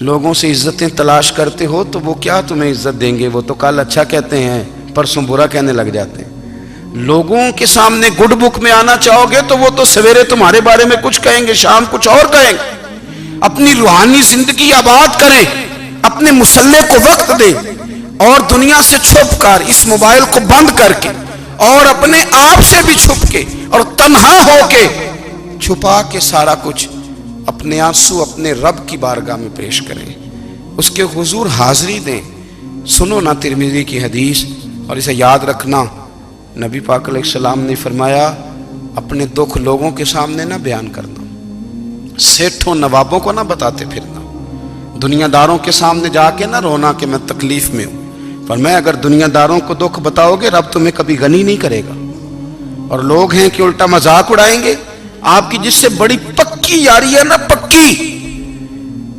لوگوں سے عزتیں تلاش کرتے ہو تو وہ کیا تمہیں عزت دیں گے؟ وہ تو کل اچھا کہتے ہیں، پرسوں برا کہنے لگ جاتے ہیں۔ لوگوں کے سامنے گڈ بک میں آنا چاہو گے تو وہ تو سویرے تمہارے بارے میں کچھ کہیں گے، شام کچھ اور کہیں گے۔ اپنی روحانی زندگی آباد کریں، اپنے مسلح کو وقت دیں، اور دنیا سے چھپ کر اس موبائل کو بند کر کے اور اپنے آپ سے بھی چھپ کے اور تنہا ہو کے چھپا کے سارا کچھ اپنے آنسو اپنے رب کی بارگاہ میں پیش کریں، اس کے حضور حاضری دیں۔ سنو نا ترمذی کی حدیث، اور اسے یاد رکھنا، نبی پاک علیہ السلام نے فرمایا اپنے دکھ لوگوں کے سامنے نہ بیان کرنا، سیٹھوں نوابوں کو نہ بتاتے پھرنا، دنیا داروں کے سامنے جا کے نہ رونا کہ میں تکلیف میں ہوں۔ فرمایا اگر دنیا داروں کو دکھ بتاؤ گے رب تمہیں کبھی غنی نہیں کرے گا۔ اور لوگ ہیں کہ الٹا مذاق اڑائیں گے آپ کی، جس سے بڑی پکی یاری ہے نا، پکی،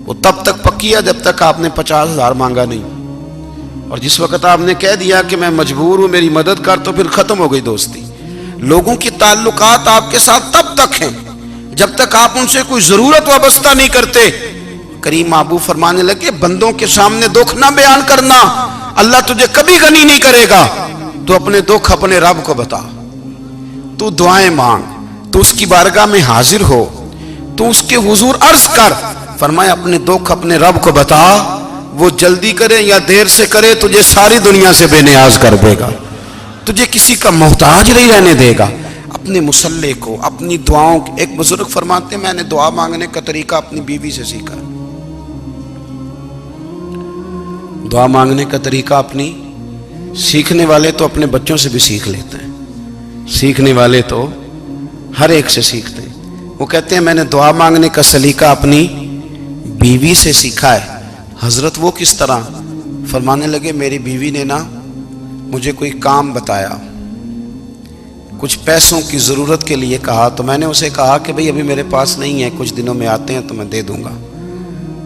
وہ تب تک پکی ہے جب تک آپ نے 50,000 مانگا نہیں، اور جس وقت آپ نے کہہ دیا کہ میں مجبور ہوں میری مدد کر، تو پھر ختم ہو گئی دوستی۔ لوگوں کی تعلقات آپ کے ساتھ تب تک ہیں جب تک آپ ان سے کوئی ضرورت وابستہ نہیں کرتے۔ کریم محبوب فرمانے لگے بندوں کے سامنے دکھ نہ بیان کرنا، اللہ تجھے کبھی غنی نہیں کرے گا۔ تو اپنے دکھ اپنے رب کو بتا، تو دعائیں مانگ، تو اس کی بارگاہ میں حاضر ہو، تو اس کے حضور عرض کر۔ فرمایا اپنے دکھ اپنے رب کو بتا، وہ جلدی کرے یا دیر سے کرے تجھے ساری دنیا سے بے نیاز کر دے گا، تجھے کسی کا محتاج نہیں رہنے دے گا۔ اپنے مسلح کو، اپنی دعاؤں، ایک بزرگ فرماتے ہیں میں نے دعا مانگنے کا طریقہ اپنی بیوی سے سیکھا، دعا مانگنے کا طریقہ اپنی، سیکھنے والے تو اپنے بچوں سے بھی سیکھ لیتے ہیں، سیکھنے والے تو ہر ایک سے سیکھتے ہیں۔ وہ کہتے ہیں میں نے دعا مانگنے کا سلیقہ اپنی بیوی سے سیکھا ہے۔ حضرت وہ کس طرح؟ فرمانے لگے میری بیوی نے نا مجھے کوئی کام بتایا، کچھ پیسوں کی ضرورت کے لیے کہا، تو میں نے اسے کہا کہ بھئی ابھی میرے پاس نہیں ہے، کچھ دنوں میں آتے ہیں تو میں دے دوں گا۔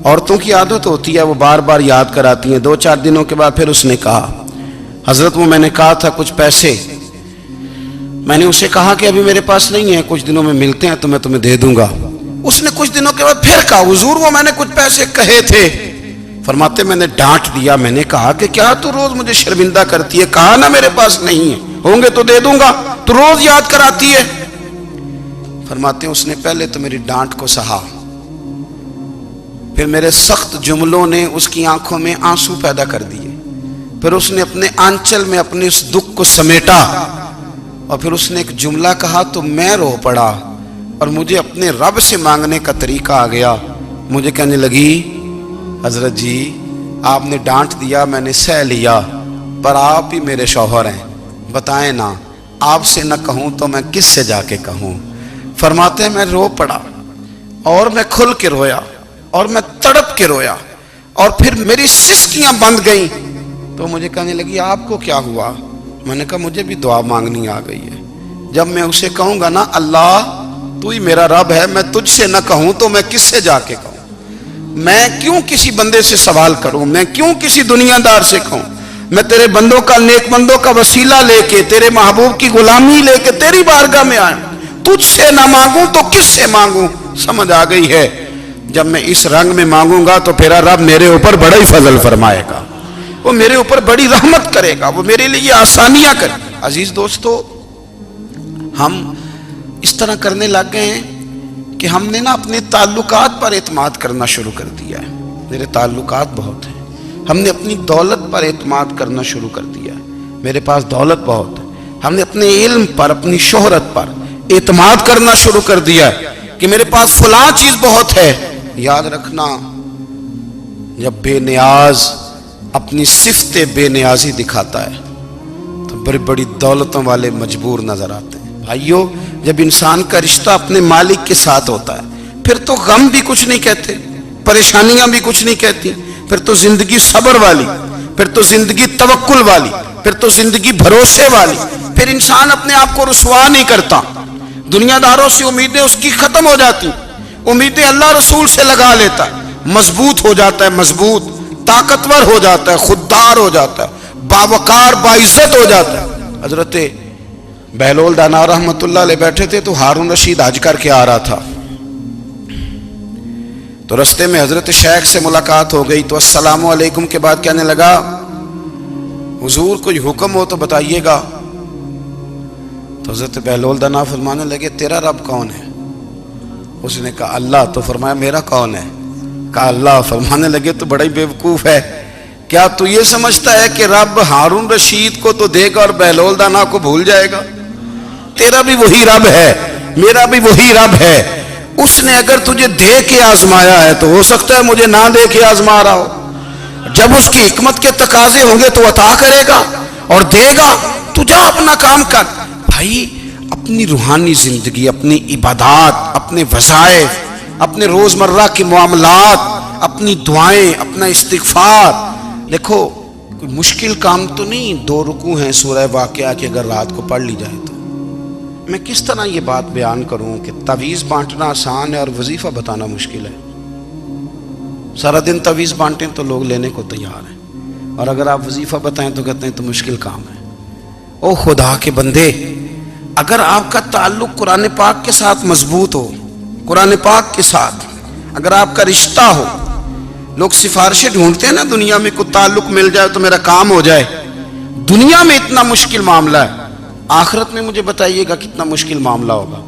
عورتوں کی عادت ہوتی ہے وہ بار بار یاد کراتی ہیں، 2-4 دنوں کے بعد پھر اس نے کہا حضرت وہ میں نے کہا تھا کچھ پیسے، میں نے اسے کہا کہ ابھی میرے پاس نہیں ہے، کچھ دنوں میں ملتے ہیں تو میں تمہیں دے دوں گا۔ اس نے کچھ دنوں کے بعد پھر کہا حضور وہ میں نے کچھ پیسے کہے تھے۔ فرماتے میں نے ڈانٹ دیا، میں نے کہا کہ کیا تو روز مجھے شرمندہ کرتی ہے، کہا نا میرے پاس نہیں ہے، ہوں گے تو دے دوں گا، تو روز یاد کراتی ہے۔ فرماتے ہیں اس نے پہلے تو میری ڈانٹ کو سہا، پھر میرے سخت جملوں نے اس کی آنکھوں میں آنسو پیدا کر دیے، پھر اس نے اپنے آنچل میں اپنے اس دکھ کو سمیٹا، اور پھر اس نے ایک جملہ کہا تو میں رو پڑا، اور مجھے اپنے رب سے مانگنے کا طریقہ آ گیا۔ مجھے کہنے لگی حضرت جی آپ نے ڈانٹ دیا میں نے سہ لیا، پر آپ ہی میرے شوہر ہیں، بتائیں نا آپ سے نہ کہوں تو میں کس سے جا کے کہوں۔ فرماتے ہیں میں رو پڑا، اور میں کھل کے رویا، اور میں تڑپ کے رویا، اور پھر میری سسکیاں بند گئیں۔ تو مجھے کہنے لگی آپ کو کیا ہوا؟ میں نے کہا مجھے بھی دعا مانگنی آ گئی ہے، جب میں اسے کہوں گا نا اللہ تو ہی میرا رب ہے، میں تجھ سے نہ کہوں تو میں کس سے جا کے کہوں؟ میں کیوں کسی بندے سے سوال کروں؟ میں کیوں کسی دنیا دار سے کہوں؟ میں تیرے بندوں کا، نیک بندوں کا وسیلہ لے کے، تیرے محبوب کی غلامی لے کے تیری بارگاہ میں آیا، تجھ سے نہ مانگوں تو کس سے مانگوں؟ سمجھ آ گئی ہے؟ جب میں اس رنگ میں مانگوں گا تو پھر رب میرے اوپر بڑا ہی فضل فرمائے گا، وہ میرے اوپر بڑی رحمت کرے گا، وہ میرے لیے آسانیاں کرے گا۔ عزیز دوستو، ہم اس طرح کرنے لگ گئے ہیں کہ ہم نے نا اپنے تعلقات پر اعتماد کرنا شروع کر دیا ہے۔ میرے تعلقات بہت ہیں، ہم نے اپنی دولت پر اعتماد کرنا شروع کر دیا ہے، میرے پاس دولت بہت ہے۔ ہم نے اپنے علم پر، اپنی شہرت پر اعتماد کرنا شروع کر دیا ہے کہ میرے پاس فلاں چیز بہت ہے۔ یاد رکھنا جب بے نیاز اپنی صفت بے نیازی دکھاتا ہے تو بڑی بڑی دولتوں والے مجبور نظر آتے ہیں۔ بھائیو جب انسان کا رشتہ اپنے مالک کے ساتھ ہوتا ہے پھر تو غم بھی کچھ نہیں کہتے، پریشانیاں بھی کچھ نہیں کہتی، پھر تو زندگی صبر والی، پھر تو زندگی توکل والی، پھر تو زندگی بھروسے والی، پھر انسان اپنے آپ کو رسوا نہیں کرتا، دنیا داروں سے امیدیں اس کی ختم ہو جاتی، امیدیں اللہ رسول سے لگا لیتا ہے، مضبوط ہو جاتا ہے، مضبوط، طاقتور ہو جاتا ہے، خوددار ہو جاتا ہے، باوقار باعزت ہو جاتا ہے۔ حضرت بہلول دانا رحمت اللہ علیہ بیٹھے تھے تو ہارون رشید حج کر کے آ رہا تھا، تو رستے میں حضرت شیخ سے ملاقات ہو گئی تو السلام علیکم کے بعد کہنے لگا حضور کوئی حکم ہو تو بتائیے گا. تو حضرت بہلول دانا فرمانے لگے تیرا رب کون ہے؟ اس نے کہا اللہ. تو فرمایا میرا کون ہے؟ کہا اللہ. فرمانے لگے تو بڑا ہی بیوقوف ہے، کیا تو یہ سمجھتا ہے کہ رب ہارون رشید کو تو دے گا اور بہلول دانا کو بھول جائے گا؟ تیرا بھی وہی رب ہے، میرا بھی وہی رب ہے. اس نے اگر تجھے دے کے آزمایا ہے تو ہو سکتا ہے مجھے نہ دے کے آزما رہا ہو. جب اس کی حکمت کے تقاضے ہوں گے تو عطا کرے گا اور دے گا. تو جا اپنا کام کر. بھائی اپنی روحانی زندگی، اپنی عبادات، اپنے وظائف، اپنے روزمرہ کے معاملات، اپنی دعائیں، اپنا استغفار. دیکھو کوئی مشکل کام تو نہیں 2 رکوع ہیں سورہ واقعہ کہ اگر رات کو پڑھ لی جائے تو. میں کس طرح یہ بات بیان کروں کہ تعویذ بانٹنا آسان ہے اور وظیفہ بتانا مشکل ہے. سارا دن تعویذ بانٹیں تو لوگ لینے کو تیار ہیں، اور اگر آپ وظیفہ بتائیں تو کہتے ہیں تو مشکل کام ہے. او خدا کے بندے، اگر آپ کا تعلق قرآن پاک کے ساتھ مضبوط ہو، قرآن پاک کے ساتھ اگر آپ کا رشتہ ہو، لوگ سفارشیں ڈھونڈتے ہیں نا دنیا میں، کوئی تعلق مل جائے تو میرا کام ہو جائے. دنیا میں اتنا مشکل معاملہ ہے، آخرت میں مجھے بتائیے گا کتنا مشکل معاملہ ہوگا.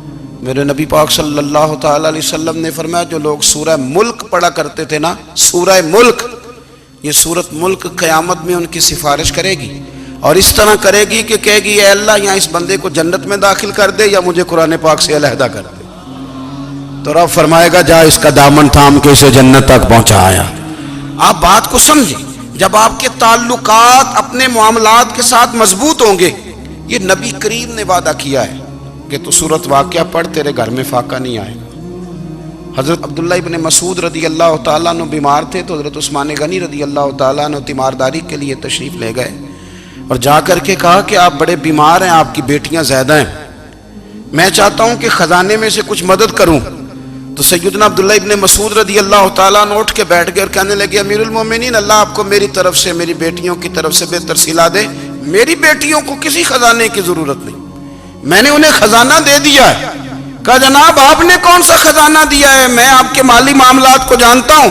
میرے نبی پاک صلی اللہ تعالی علیہ وسلم نے فرمایا جو لوگ سورہ ملک پڑھا کرتے تھے نا، سورہ ملک، یہ سورت ملک قیامت میں ان کی سفارش کرے گی، اور اس طرح کرے گی کہ کہے گی اے اللہ یہاں اس بندے کو جنت میں داخل کر دے یا مجھے قرآن پاک سے علیحدہ کر دے. تو رب فرمائے گا جا اس کا دامن تھام کے اسے جنت تک پہنچایا. آپ بات کو سمجھیں، جب آپ کے تعلقات اپنے معاملات کے ساتھ مضبوط ہوں گے، یہ نبی کریم نے وعدہ کیا ہے کہ تو سورت واقعہ پڑھ تیرے گھر میں فاقہ نہیں آئے گا. حضرت عبداللہ ابن مسعود رضی اللہ تعالیٰ عنہ بیمار تھے تو حضرت عثمان غنی رضی اللہ تعالیٰ عنہ تیمارداری کے لیے تشریف لے گئے اور جا کر کے کہا کہ آپ بڑے بیمار ہیں، آپ کی بیٹیاں زیادہ ہیں، میں چاہتا ہوں کہ خزانے میں سے کچھ مدد کروں. تو سیدنا عبداللہ ابن مسعود رضی اللہ تعالیٰ عنہ اٹھ کے بیٹھ گئے اور کہنے لگے امیر المومنین، اللہ آپ کو میری طرف سے، میری بیٹیوں کی طرف سے بہتر صلہ دے. میری بیٹیوں کو کسی خزانے کی ضرورت نہیں، میں نے انہیں خزانہ دے دیا ہے. کہا جناب آپ نے کون سا خزانہ دیا ہے، میں آپ کے مالی معاملات کو جانتا ہوں.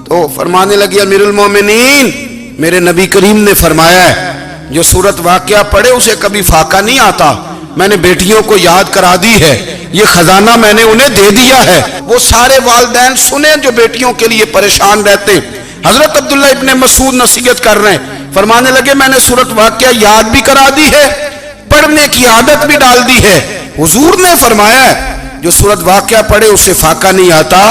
تو فرمانے لگے امیر المومنین، میرے نبی کریم نے فرمایا ہے جو سورت واقعہ پڑھے اسے کبھی فاقہ نہیں آتا. میں نے بیٹیوں کو یاد کرا دی ہے، یہ خزانہ میں نے انہیں دے دیا ہے. وہ سارے والدین سنیں جو بیٹیوں کے لیے پریشان رہتے. حضرت عبداللہ ابن مسعود نصیحت کر رہے ہیں، فرمانے لگے میں نے سورت واقعہ یاد بھی کرا دی ہے، پڑھنے کی عادت بھی ڈال دی ہے. حضور نے فرمایا ہے جو سورت واقعہ پڑھے اسے فاقہ نہیں آتا.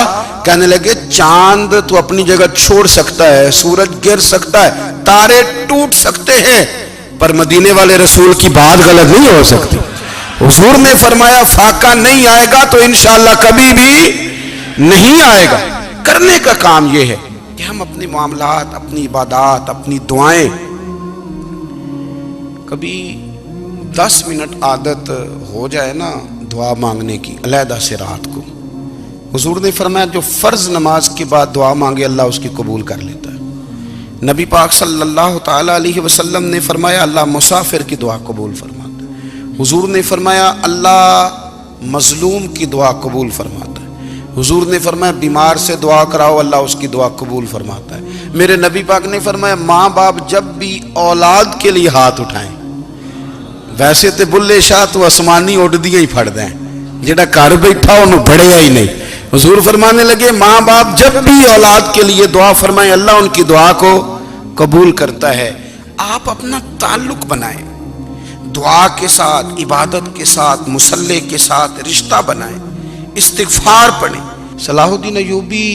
کہنے لگے چاند تو اپنی جگہ چھوڑ سکتا ہے، سورج گر سکتا ہے، تارے ٹوٹ سکتے ہیں، پر مدینے والے رسول کی بات غلط نہیں ہو سکتی. حضور نے فرمایا فاقہ نہیں آئے گا تو انشاءاللہ کبھی بھی نہیں آئے گا. کرنے کا کام یہ ہے کہ ہم اپنے معاملات، اپنی عبادات، اپنی دعائیں، کبھی 10 منٹ عادت ہو جائے نا دعا مانگنے کی علیحدہ سے رات کو. حضور نے فرمایا جو فرض نماز کے بعد دعا مانگے اللہ اس کی قبول کر لیتا ہے. نبی پاک صلی اللہ تعالی علیہ وسلم نے فرمایا اللہ مسافر کی دعا قبول فرماتا ہے. حضور نے فرمایا اللہ مظلوم کی دعا قبول فرماتا ہے. حضور نے فرمایا بیمار سے دعا کراؤ اللہ اس کی دعا قبول فرماتا ہے. میرے نبی پاک نے فرمایا ماں باپ جب بھی اولاد کے لیے ہاتھ اٹھائیں، ویسے تے بلے شاہ تو آسمانی اڈ دیا ہی پھڑ دیں، جڑا گھر بیٹھا انہوں بڑھیا ہی نہیں. حضور فرمانے لگے ماں باپ جب بھی اولاد کے لیے دعا فرمائیں اللہ ان کی دعا کو قبول کرتا ہے. آپ اپنا تعلق بنائیں دعا کے ساتھ، عبادت کے ساتھ، مصلی کے ساتھ رشتہ بنائیں، استغفار پڑھیں. صلاح الدین ایوبی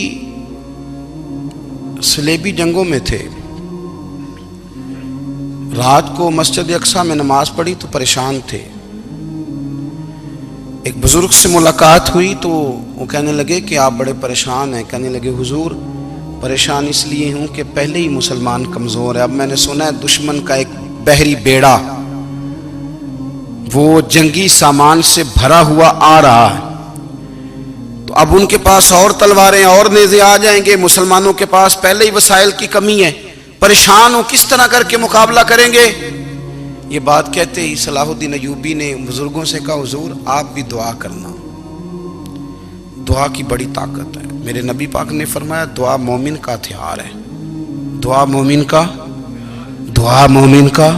صلیبی جنگوں میں تھے، رات کو مسجد اقصیٰ میں نماز پڑھی تو پریشان تھے. ایک بزرگ سے ملاقات ہوئی تو وہ کہنے لگے کہ آپ بڑے پریشان ہیں. کہنے لگے حضور پریشان اس لیے ہوں کہ پہلے ہی مسلمان کمزور ہے، اب میں نے سنا ہے دشمن کا ایک بحری بیڑا وہ جنگی سامان سے بھرا ہوا آ رہا ہے، تو اب ان کے پاس اور تلواریں اور نیزے آ جائیں گے، مسلمانوں کے پاس پہلے ہی وسائل کی کمی ہے، پریشان ہو کس طرح کر کے مقابلہ کریں گے. یہ بات کہتے ہی صلاح الدین ایوبی نے بزرگوں سے کہا حضور آپ بھی دعا کرنا، دعا کی بڑی طاقت ہے. میرے نبی پاک نے فرمایا دعا مومن کا ہتھیار ہے، دعا مومن کا، دعا مومن کا۔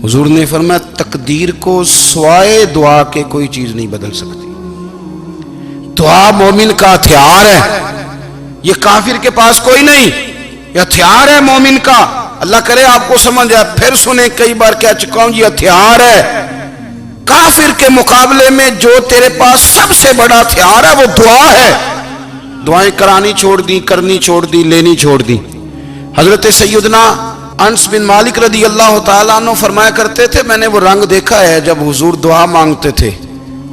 حضور نے فرمایا تقدیر کو سوائے دعا کے کوئی چیز نہیں بدل سکتی، دعا مومن کا ہتھیار ہے، یہ کافر کے پاس کوئی نہیں، یہ ہتھیار ہے مومن کا۔ اللہ کرے آپ کو سمجھ آئے، پھر سنیں، کئی بار کہہ چکا ہوں یہ ہتھیار ہے۔ کافر کے مقابلے میں جو تیرے پاس سب سے بڑا ہتھیار ہے وہ دعا ہے۔ دعائیں کرانی چھوڑ دی، کرنی چھوڑ دی، لینی چھوڑ دی۔ حضرت سیدنا انس بن مالک رضی اللہ تعالیٰ عنہ فرمایا کرتے تھے، میں نے وہ رنگ دیکھا ہے جب حضور دعا مانگتے تھے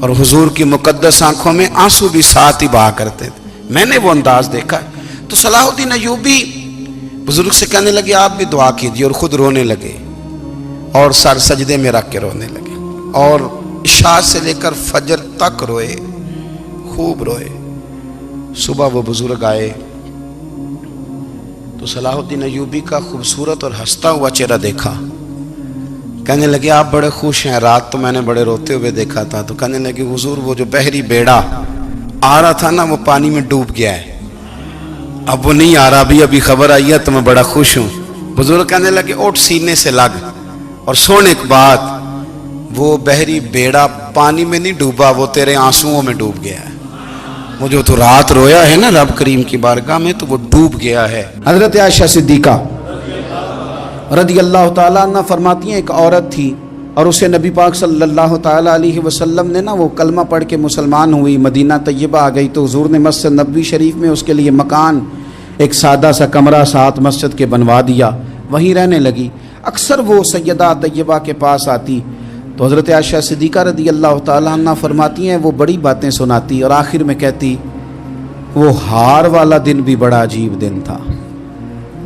اور حضور کی مقدس آنکھوں میں آنسو بھی ساتھ ہی بہا کرتے تھے، میں نے وہ انداز دیکھا ہے۔ تو صلاح الدین ایوبی بزرگ سے کہنے لگے آپ بھی دعا کیجیے، اور خود رونے لگے اور سر سجدے میں رکھ کے رونے لگے، اور عشاء سے لے کر فجر تک روئے، خوب روئے۔ صبح وہ بزرگ آئے تو صلاح الدین ایوبی کا خوبصورت اور ہنستا ہوا چہرہ دیکھا، کہنے لگے آپ بڑے خوش ہیں، رات تو میں نے بڑے روتے ہوئے دیکھا تھا۔ تو کہنے لگے حضور وہ جو بحری بیڑا آ رہا تھا نا وہ پانی میں ڈوب گیا ہے، اب وہ نہیں آ رہا، ابھی خبر آئی ہے تو میں بڑا خوش ہوں۔ بزرگ کہنے لگے اٹھ سینے سے لگ اور سن ایک بات، وہ بحری بیڑا پانی میں نہیں ڈوبا، وہ تیرے آنسوؤں میں ڈوب گیا ہے۔ وہ جو تو رات رویا ہے نا رب کریم کی بارگاہ میں تو وہ ڈوب گیا ہے۔ حضرت عائشہ صدیقہ رضی اللہ تعالیٰ عنہ فرماتی ہیں ایک عورت تھی اور اسے نبی پاک صلی اللہ تعالیٰ علیہ وسلم نے نا وہ کلمہ پڑھ کے مسلمان ہوئی، مدینہ طیبہ آ گئی تو حضور نے مسجد نبوی شریف میں اس کے لیے مکان، ایک سادہ سا کمرہ ساتھ مسجد کے بنوا دیا، وہیں رہنے لگی۔ اکثر وہ سیدہ طیبہ کے پاس آتی تو حضرت عائشہ صدیقہ رضی اللہ تعالیٰ عنہ فرماتی ہیں وہ بڑی باتیں سناتی اور آخر میں کہتی وہ ہار والا دن بھی بڑا عجیب دن تھا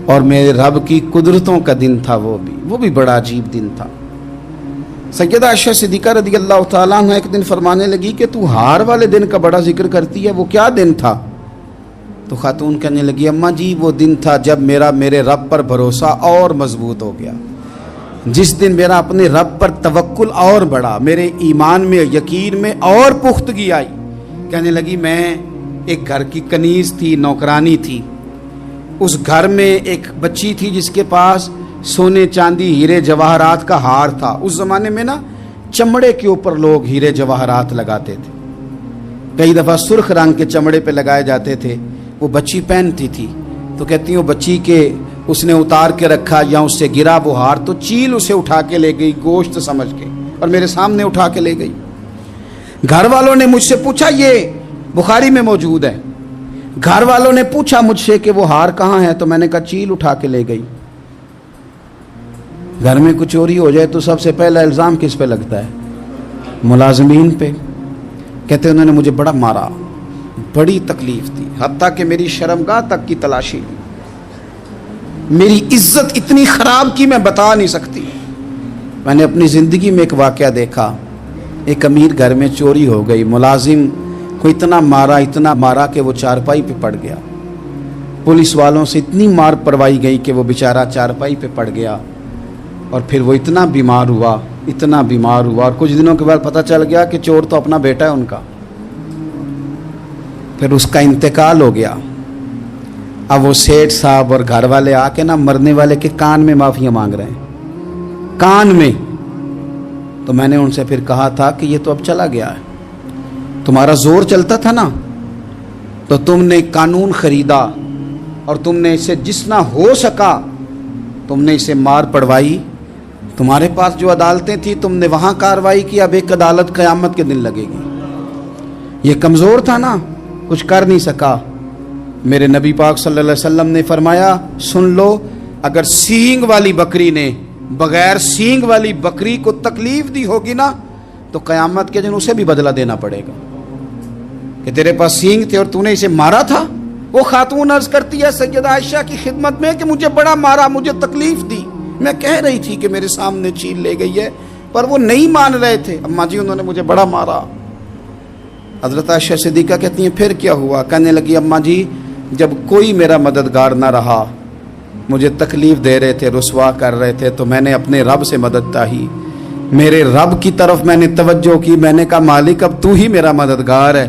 اور میرے رب کی قدرتوں کا دن تھا، وہ بھی بڑا عجیب دن تھا۔ سیدہ عائشہ صدیقہ رضی اللہ تعالیٰ عنہ ایک دن فرمانے لگی کہ تو ہار والے دن کا بڑا ذکر کرتی ہے، وہ کیا دن تھا؟ تو خاتون کہنے لگی اماں جی وہ دن تھا جب میرے رب پر بھروسہ اور مضبوط ہو گیا، جس دن میرا اپنے رب پر توکل اور بڑھا، میرے ایمان میں یقین میں اور پختگی آئی۔ کہنے لگی میں ایک گھر کی کنیز تھی، نوکرانی تھی، اس گھر میں ایک بچی تھی جس کے پاس سونے چاندی ہیرے جواہرات کا ہار تھا۔ اس زمانے میں نا چمڑے کے اوپر لوگ ہیرے جواہرات لگاتے تھے، کئی دفعہ سرخ رنگ کے چمڑے پہ لگائے جاتے تھے، وہ بچی پہنتی تھی۔ تو کہتی ہیں وہ بچی کے اس نے اتار کے رکھا یا اس سے گرا وہ ہار تو چیل اسے اٹھا کے لے گئی گوشت سمجھ کے اور میرے سامنے اٹھا کے لے گئی۔ گھر والوں نے مجھ سے پوچھا، یہ بخاری میں موجود ہے، گھر والوں نے پوچھا مجھ سے کہ وہ ہار کہاں ہے تو میں نے کہا چیل اٹھا کے لے گئی۔ گھر میں کچھ چوری ہو جائے تو سب سے پہلا الزام کس پہ لگتا ہے؟ ملازمین پہ۔ کہتے انہوں نے مجھے بڑا مارا، بڑی تکلیف تھی، حتیٰ کہ میری شرمگاہ تک کی تلاشی لی، میری عزت اتنی خراب کی میں بتا نہیں سکتی۔ میں نے اپنی زندگی میں ایک واقعہ دیکھا، ایک امیر گھر میں چوری ہو گئی، ملازم کو اتنا مارا کہ وہ چارپائی پہ پڑ گیا، پولیس والوں سے اتنی مار پروائی گئی کہ وہ بیچارہ چارپائی پہ پڑ گیا، اور پھر وہ اتنا بیمار ہوا اور کچھ دنوں کے بعد پتہ چل گیا کہ چور تو اپنا بیٹا ہے ان کا، پھر اس کا انتقال ہو گیا۔ اب وہ سیٹھ صاحب اور گھر والے آ کے نا مرنے والے کے کان میں معافیاں مانگ رہے ہیں، کان میں۔ تو میں نے ان سے پھر کہا تھا کہ یہ تو اب چلا گیا ہے، تمہارا زور چلتا تھا نا تو تم نے قانون خریدا اور تم نے اسے جتنا ہو سکا تم نے اسے مار پڑوائی، تمہارے پاس جو عدالتیں تھیں تم نے وہاں کارروائی کی، اب ایک عدالت قیامت کے دن لگے گی۔ یہ کمزور تھا نا، کچھ کر نہیں سکا۔ میرے نبی پاک صلی اللہ علیہ وسلم نے فرمایا سن لو، اگر سینگ والی بکری نے بغیر سینگ والی بکری کو تکلیف دی ہوگی نا تو قیامت کے دن اسے بھی بدلہ دینا پڑے گا کہ تیرے پاس سینگ تھے اور تو نے اسے مارا تھا۔ وہ خاتون عرض کرتی ہے سیدہ عائشہ کی خدمت میں کہ مجھے بڑا مارا، مجھے تکلیف دی، میں کہہ رہی تھی کہ میرے سامنے چیل لے گئی ہے پر وہ نہیں مان رہے تھے، اماں جی انہوں نے مجھے بڑا مارا۔ حضرت عائشہ صدیقہ کہتی ہیں پھر کیا ہوا؟ کہنے لگی اماں جی جب کوئی میرا مددگار نہ رہا، مجھے تکلیف دے رہے تھے، رسوا کر رہے تھے، تو میں نے اپنے رب سے مدد چاہی، میرے رب کی طرف میں نے توجہ کی، میں نے کہا مالک اب تو ہی میرا مددگار ہے،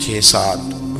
6-7,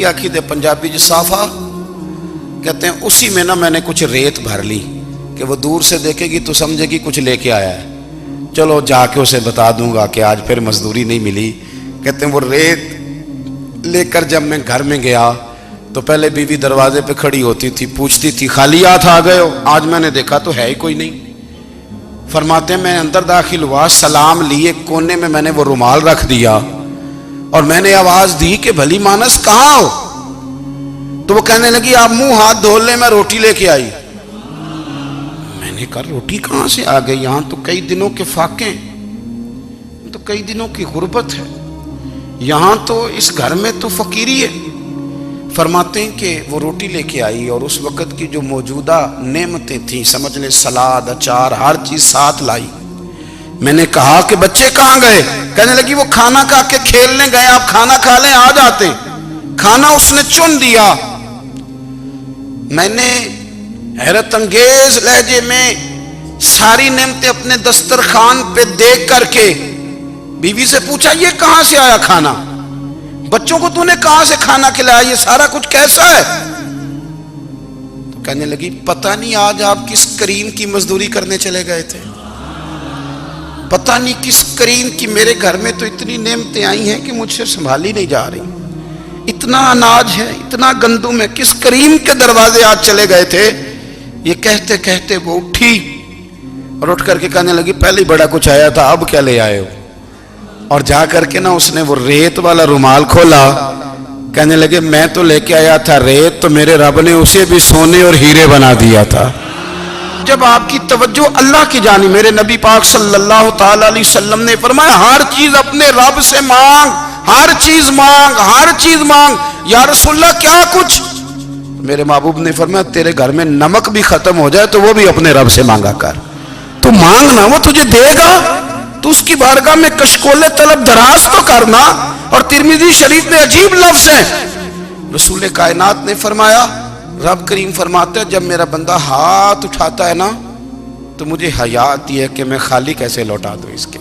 پکی آخی دے پنجابی جو صافہ کہتے ہیں اسی میں نا میں نے کچھ ریت بھر لی کہ وہ دور سے دیکھے گی تو سمجھے گی کچھ لے کے آیا ہے، چلو جا کے اسے بتا دوں گا کہ آج پھر مزدوری نہیں ملی۔ کہتے ہیں وہ ریت لے کر جب میں گھر میں گیا تو پہلے بیوی دروازے پہ کھڑی ہوتی تھی، پوچھتی تھی خالی ہاتھ آ گئے ہو؟ آج میں نے دیکھا تو ہے ہی کوئی نہیں۔ فرماتے ہیں میں اندر داخل ہوا، سلام لیے، کونے میں میں نے وہ رومال رکھ دیا اور میں نے آواز دی کہ بھلی مانس کہاں ہو؟ تو وہ کہنے لگی آپ منہ ہاتھ دھو لیں، میں روٹی لے کے آئی۔ میں نے کہا روٹی کہاں سے آ گئی؟ یہاں تو کئی دنوں کے فاقے، تو کئی دنوں کی غربت ہے، یہاں تو اس گھر میں تو فقیری ہے۔ فرماتے ہیں کہ وہ روٹی لے کے آئی اور اس وقت کی جو موجودہ نعمتیں تھیں، سمجھ لیں سلاد، اچار، ہر چیز ساتھ لائی۔ میں نے کہا کہ بچے کہاں گئے؟ کہنے لگی وہ کھانا کھا کے کھیلنے گئے، آپ کھانا کھا لیں آ جاتے۔ کھانا اس نے چن دیا۔ میں نے حیرت انگیز لہجے میں ساری نعمتیں اپنے دسترخوان پہ دیکھ کر کے بیوی سے پوچھا یہ کہاں سے آیا کھانا؟ بچوں کو تو نے کہاں سے کھانا کھلایا؟ یہ سارا کچھ کیسا ہے؟ تو کہنے لگی پتہ نہیں آج آپ کس کریم کی مزدوری کرنے چلے گئے تھے، پتہ نہیں کس کریم کی، میرے گھر میں تو اتنی نعمتیں آئی ہیں کہ مجھ سے سنبھالی نہیں جا رہی، اتنا اناج ہے، اتنا گندم ہے، کس کریم کے دروازے آج چلے گئے تھے؟ یہ کہتے کہتے وہ اٹھی اور اٹھ کر کے کہنے لگی پہلے بڑا کچھ آیا تھا، اب کیا لے آئے ہو؟ اور جا کر کے نا اس نے وہ ریت والا رومال کھولا، کہنے لگے میں تو لے کے آیا تھا ریت، تو میرے رب نے اسے بھی سونے اور ہیرے بنا دیا تھا۔ جب آپ کی توجہ اللہ کی جانب، میرے نبی پاک صلی اللہ تعالی علیہ وسلم نے فرمایا ہر چیز اپنے رب سے مانگ، ہر چیز مانگ، ہر چیز مانگ۔ یا رسول اللہ کیا کچھ؟ میرے محبوب نے فرمایا تیرے گھر میں نمک بھی ختم ہو جائے تو وہ بھی اپنے رب سے مانگا کر، تو مانگنا وہ تجھے دے گا، تو اس کی بارگاہ میں کشکول طلب دراز تو کرنا۔ اور ترمذی شریف میں عجیب لفظ ہے، رسول کائنات نے فرمایا، رب کریم فرماتا ہے جب میرا بندہ ہاتھ اٹھاتا ہے نا تو مجھے حیا آتی ہے کہ میں خالی کیسے لوٹا دوں اس کے۔